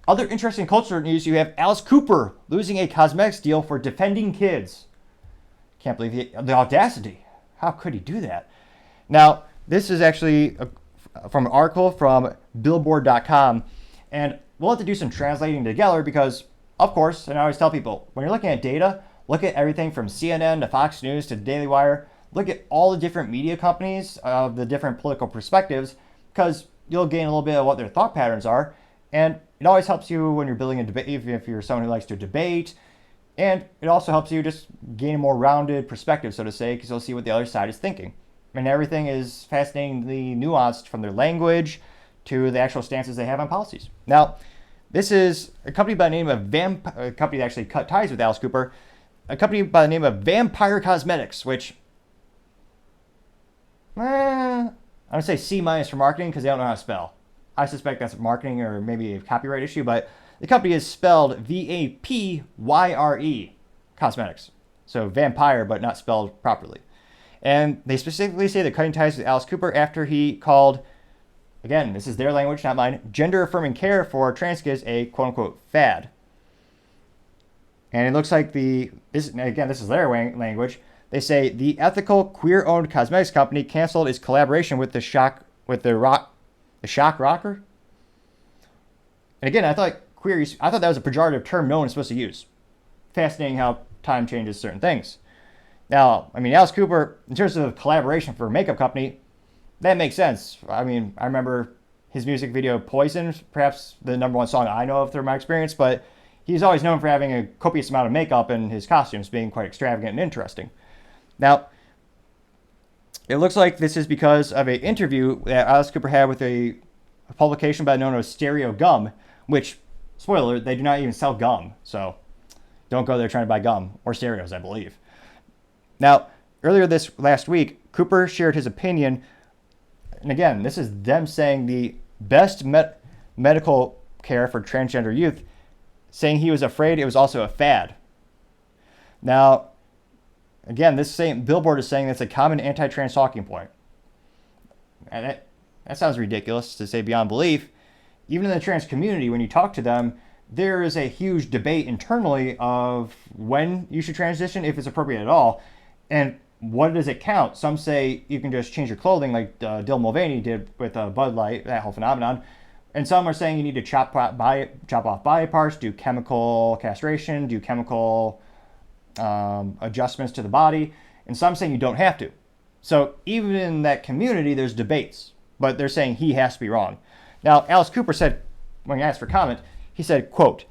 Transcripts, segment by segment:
Other interesting cultural news, you have Alice Cooper losing a cosmetics deal for defending kids. Can't believe the audacity. How could he do that? Now, this is actually from an article from Billboard.com, and we'll have to do some translating together because, of course, and I always tell people, when you're looking at data, look at everything from CNN to Fox News to Daily Wire. Look at all the different media companies of the different political perspectives because you'll gain a little bit of what their thought patterns are. And it always helps you when you're building a debate, even if you're someone who likes to debate. And it also helps you just gain a more rounded perspective, so to say, because you'll see what the other side is thinking. And everything is fascinatingly nuanced from their language to the actual stances they have on policies. Now, this is a company by the name of a company that actually cut ties with Alice Cooper, a company by the name of Vampire Cosmetics, which I would say C minus for marketing because they don't know how to spell. I suspect that's marketing or maybe a copyright issue, but the company is spelled Vampyre Cosmetics. So vampire, but not spelled properly. And they specifically say they're cutting ties with Alice Cooper after he called, again, this is their language, not mine, gender affirming care for trans kids a quote unquote fad. And it looks like this is their language. They say the ethical queer-owned cosmetics company canceled its collaboration with the Shock Rocker. And again, I thought that was a pejorative term no one is supposed to use. Fascinating how time changes certain things. Now, I mean, Alice Cooper, in terms of collaboration for a makeup company, that makes sense. I mean, I remember his music video Poison, perhaps the number one song I know of through my experience, but he's always known for having a copious amount of makeup and his costumes being quite extravagant and interesting. Now, it looks like this is because of an interview that Alice Cooper had with a publication by known as Stereo Gum, which, spoiler, they do not even sell gum. So don't go there trying to buy gum or stereos, I believe. Now, earlier this last week, Cooper shared his opinion. And again, this is them saying the best medical care for transgender youth, saying he was afraid it was also a fad. Now, again, this same Billboard is saying that's a common anti-trans talking point. And that sounds ridiculous to say beyond belief. Even in the trans community, when you talk to them, there is a huge debate internally of when you should transition, if it's appropriate at all, and what does it count? Some say you can just change your clothing like Dylan Mulvaney did with Bud Light, that whole phenomenon. And some are saying you need to chop off body parts, do chemical castration, do chemical adjustments to the body. And some saying you don't have to. So even in that community, there's debates. But they're saying he has to be wrong. Now, Alice Cooper said, when he asked for comment, he said, quote,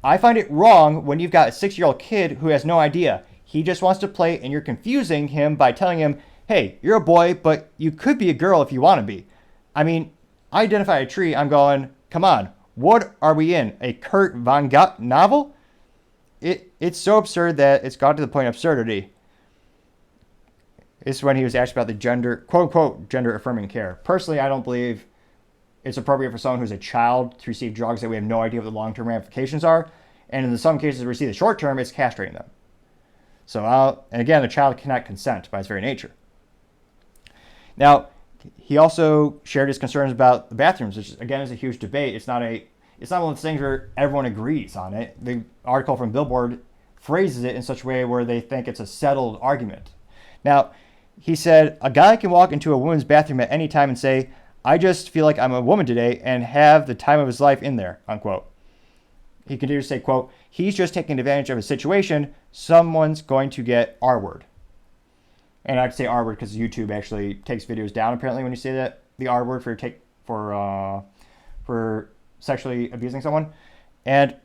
"I find it wrong when you've got a 6-year-old kid who has no idea. He just wants to play and you're confusing him by telling him, hey, you're a boy, but you could be a girl if you want to be. I mean, I identify a tree. I'm going, come on, what are we in? A Kurt Vonnegut novel? It's so absurd that it's got to the point of absurdity." This is when he was asked about the gender, quote unquote, gender affirming care. Personally, I don't believe it's appropriate for someone who's a child to receive drugs that we have no idea what the long-term ramifications are. And in some cases, to receive the short-term, it's castrating them. So, and again, a child cannot consent by its very nature. Now, he also shared his concerns about the bathrooms, which again is a huge debate. It's not one of those things where everyone agrees on it. The article from Billboard phrases it in such a way where they think it's a settled argument. Now, he said, a guy can walk into a woman's bathroom at any time and say, I just feel like I'm a woman today and have the time of his life in there, unquote. He continued to say, quote, he's just taking advantage of a situation. Someone's going to get R-word. And I'd say R-word because YouTube actually takes videos down apparently when you say that, the R-word for sexually abusing someone. And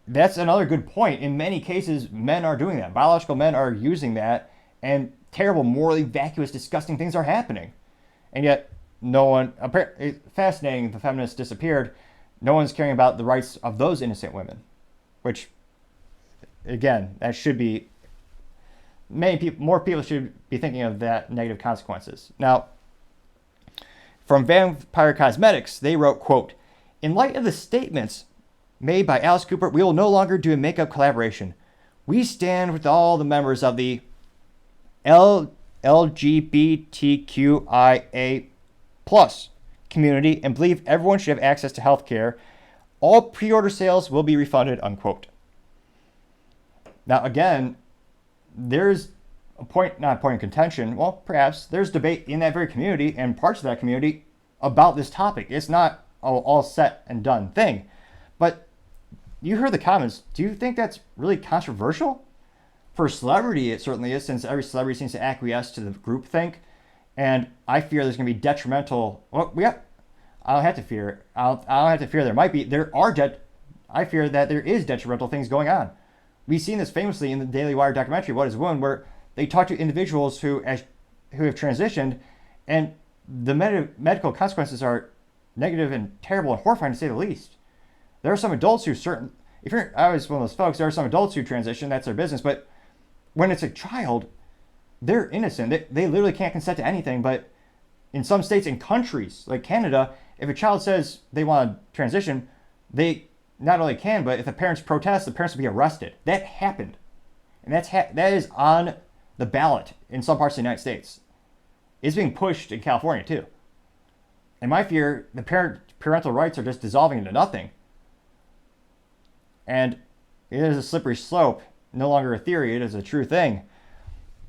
that's another good point. In many cases, men are doing that. Biological men are using that, and terrible, morally vacuous, disgusting things are happening. And yet, no one, fascinating, the feminists disappeared. No one's caring about the rights of those innocent women, which, again, that should be, more people should be thinking of that negative consequences. Now, from Vampire Cosmetics, they wrote, quote, in light of the statements made by Alice Cooper, we will no longer do a makeup collaboration. We stand with all the members of the LGBTQIA plus community and believe everyone should have access to health care. All pre-order sales will be refunded, unquote. Now, again, there's not a point of contention. Well, perhaps there's debate in that very community and parts of that community about this topic. It's not all set and done thing. But you heard the comments. Do you think that's really controversial? For a celebrity, it certainly is, since every celebrity seems to acquiesce to the groupthink. And I fear there's going to be detrimental. Well, I don't have to fear. I don't have to fear there might be. I fear that there is detrimental things going on. We've seen this famously in the Daily Wire documentary, What is Wound, where they talk to individuals who have transitioned, and the medical consequences are negative and terrible and horrifying, to say the least. There are some adults who I was one of those folks, there are some adults who transition, that's their business, but when it's a child, they're innocent. They literally can't consent to anything. But in some states and countries like Canada, if a child says they want to transition, they not only can, but if the parents protest, the parents will be arrested. That happened. And that is on the ballot in some parts of the United States. It's being pushed in California too. In my fear, the parental rights are just dissolving into nothing. And it is a slippery slope, no longer a theory, it is a true thing.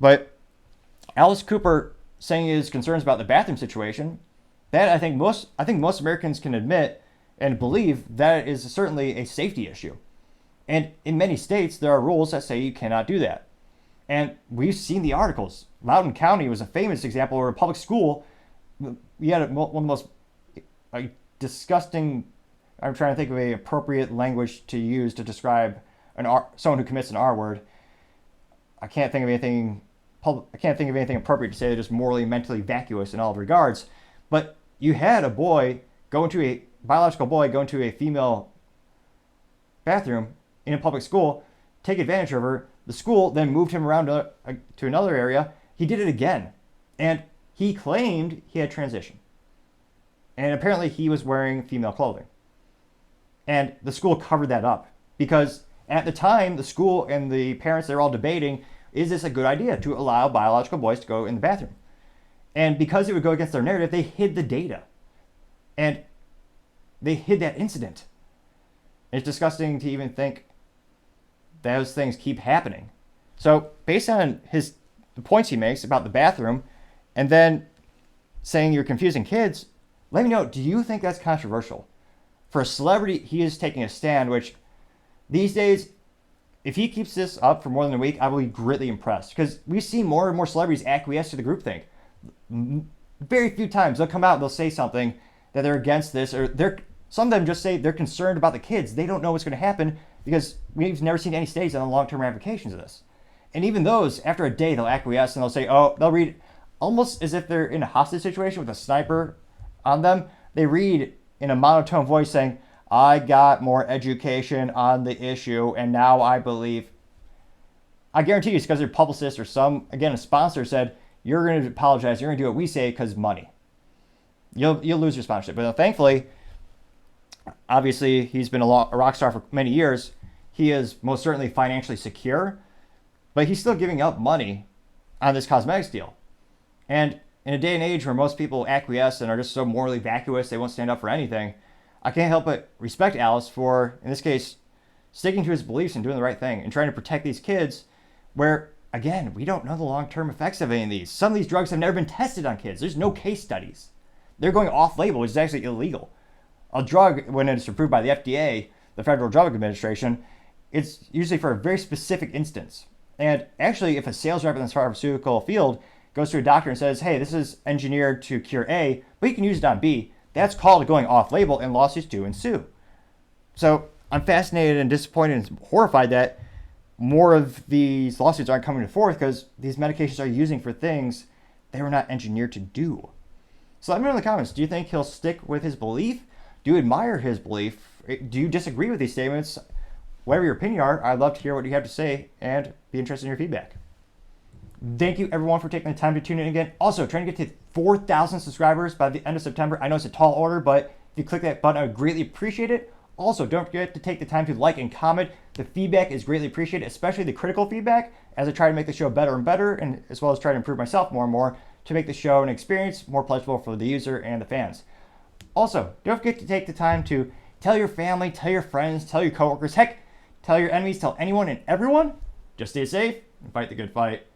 But Alice Cooper saying his concerns about the bathroom situation, that I think most Americans can admit and believe that is certainly a safety issue. And in many states, there are rules that say you cannot do that. And we've seen the articles. Loudoun County was a famous example where a public school, you had one of the most disgusting, I'm trying to think of an appropriate language to use to describe someone who commits an R word. I can't think of anything appropriate to say. They're just morally, mentally vacuous in all regards. But you had a biological boy go into a female bathroom in a public school, take advantage of her. The school then moved him around to another area. He did it again. And he claimed he had transitioned. And apparently he was wearing female clothing. And the school covered that up. Because at the time, the school and the parents, they were all debating, is this a good idea to allow biological boys to go in the bathroom? And because it would go against their narrative, they hid the data. And they hid that incident. It's disgusting to even think those things keep happening. So based on the points he makes about the bathroom, and then saying you're confusing kids, let me know, do you think that's controversial? For a celebrity, he is taking a stand, which these days, if he keeps this up for more than a week, I will be greatly impressed. Because we see more and more celebrities acquiesce to the groupthink. Very few times they'll come out and they'll say something that they're against this, or some of them just say they're concerned about the kids. They don't know what's going to happen because we've never seen any studies on the long-term ramifications of this. And even those, after a day, they'll acquiesce and they'll say, they'll read almost as if they're in a hostage situation with a sniper on them. They read in a monotone voice saying, I got more education on the issue and now I believe. I guarantee you it's because their publicist or a sponsor said, you're going to apologize, you're going to do what we say because money. You'll lose your sponsorship. But thankfully, obviously, he's been a rock star for many years. He is most certainly financially secure, but he's still giving up money on this cosmetics deal. And in a day and age where most people acquiesce and are just so morally vacuous, they won't stand up for anything, I can't help but respect Alice for, in this case, sticking to his beliefs and doing the right thing and trying to protect these kids where, again, we don't know the long-term effects of any of these. Some of these drugs have never been tested on kids. There's no case studies. They're going off-label, which is actually illegal. A drug, when it's approved by the FDA, the Federal Drug Administration, it's usually for a very specific instance. And actually, if a sales rep in the pharmaceutical field goes to a doctor and says, hey, this is engineered to cure A, but you can use it on B, that's called going off-label, and lawsuits do ensue. So I'm fascinated and disappointed and horrified that more of these lawsuits aren't coming forth because these medications are using for things they were not engineered to do. So let me know in the comments, do you think he'll stick with his belief? Do you admire his belief? Do you disagree with these statements? Whatever your opinion are, I'd love to hear what you have to say and be interested in your feedback. Thank you everyone for taking the time to tune in again. Also, trying to get to 4,000 subscribers by the end of September. I know it's a tall order, but if you click that button, I would greatly appreciate it. Also, don't forget to take the time to like and comment. The feedback is greatly appreciated, especially the critical feedback, as I try to make the show better and better, and as well as try to improve myself more and more to make the show an experience more pleasurable for the user and the fans. Also, don't forget to take the time to Tell your family, tell your friends, tell your coworkers, heck, tell your enemies, tell anyone and everyone. Just stay safe and fight the good fight.